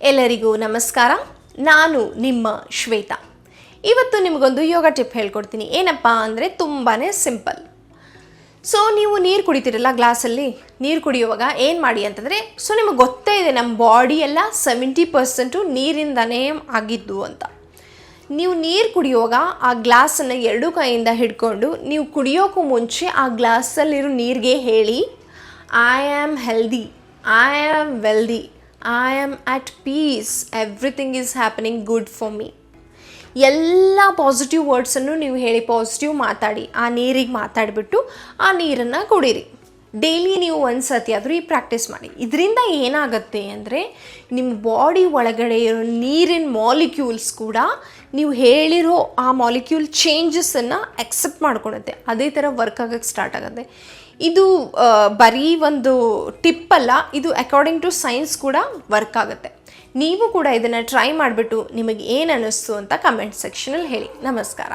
ಎಲ್ಲರಿಗೂ ನಮಸ್ಕಾರ. ನಾನು ನಿಮ್ಮ ಶ್ವೇತಾ. ಇವತ್ತು ನಿಮಗೊಂದು ಯೋಗ ಟಿಪ್ ಹೇಳ್ಕೊಡ್ತೀನಿ. ಏನಪ್ಪ ಅಂದರೆ ತುಂಬಾ ಸಿಂಪಲ್. ಸೊ ನೀವು ನೀರು ಕುಡಿತೀರಲ್ಲ, ಗ್ಲಾಸಲ್ಲಿ ನೀರು ಕುಡಿಯುವಾಗ ಏನು ಮಾಡಿ ಅಂತಂದರೆ, ಸೊ ನಿಮಗೆ ಗೊತ್ತೇ ಇದೆ ನಮ್ಮ ಬಾಡಿ ಎಲ್ಲ 70% ನೀರಿಂದನೇ ಆಗಿದ್ದು ಅಂತ. ನೀವು ನೀರು ಕುಡಿಯುವಾಗ ಆ ಗ್ಲಾಸನ್ನು ಎರಡೂ ಕೈಯಿಂದ ಹಿಡ್ಕೊಂಡು ನೀವು ಕುಡಿಯೋಕ್ಕೂ ಮುಂಚೆ ಆ ಗ್ಲಾಸಲ್ಲಿರೋ ನೀರಿಗೆ ಹೇಳಿ, I am healthy, I am wealthy, I am at peace, everything is happening good for me. ಎಲ್ಲ ಪಾಸಿಟಿವ್ ವರ್ಡ್ಸನ್ನು ನೀವು ಹೇಳಿ, ಪಾಸಿಟಿವ್ ಮಾತಾಡಿ, ಆ ನೀರಿಗೆ ಮಾತಾಡಿಬಿಟ್ಟು ಆ ನೀರನ್ನು ಕುಡೀರಿ. ಡೈಲಿ ನೀವು ಒಂದು ಸತಿ ಆದರೂ ಈ ಪ್ರಾಕ್ಟೀಸ್ ಮಾಡಿ. ಇದರಿಂದ ಏನಾಗುತ್ತೆ ಅಂದರೆ ನಿಮ್ಮ ಬಾಡಿ ಒಳಗಡೆ ಇರೋ ನೀರಿನ ಮಾಲಿಕ್ಯೂಲ್ಸ್ ಕೂಡ ನೀವು ಹೇಳಿರೋ ಆ ಮಾಲಿಕ್ಯೂಲ್ ಚೇಂಜಸನ್ನು ಅಕ್ಸೆಪ್ಟ್ ಮಾಡ್ಕೊಳುತ್ತೆ. ಅದೇ ಥರ ವರ್ಕ್ ಆಗೋಕ್ಕೆ ಸ್ಟಾರ್ಟ್ ಆಗುತ್ತೆ. ಇದು ಬರೀ ಒಂದು ಟಿಪ್ ಅಲ್ಲ, ಇದು ಅಕಾರ್ಡಿಂಗ್ ಟು ಸೈನ್ಸ್ ಕೂಡ ವರ್ಕ್ ಆಗುತ್ತೆ. ನೀವು ಕೂಡ ಇದನ್ನು ಟ್ರೈ ಮಾಡಿಬಿಟ್ಟು ನಿಮಗೆ ಏನು ಅನ್ನಿಸ್ತು ಅಂತ ಕಮೆಂಟ್ ಸೆಕ್ಷನಲ್ಲಿ ಹೇಳಿ. ನಮಸ್ಕಾರ.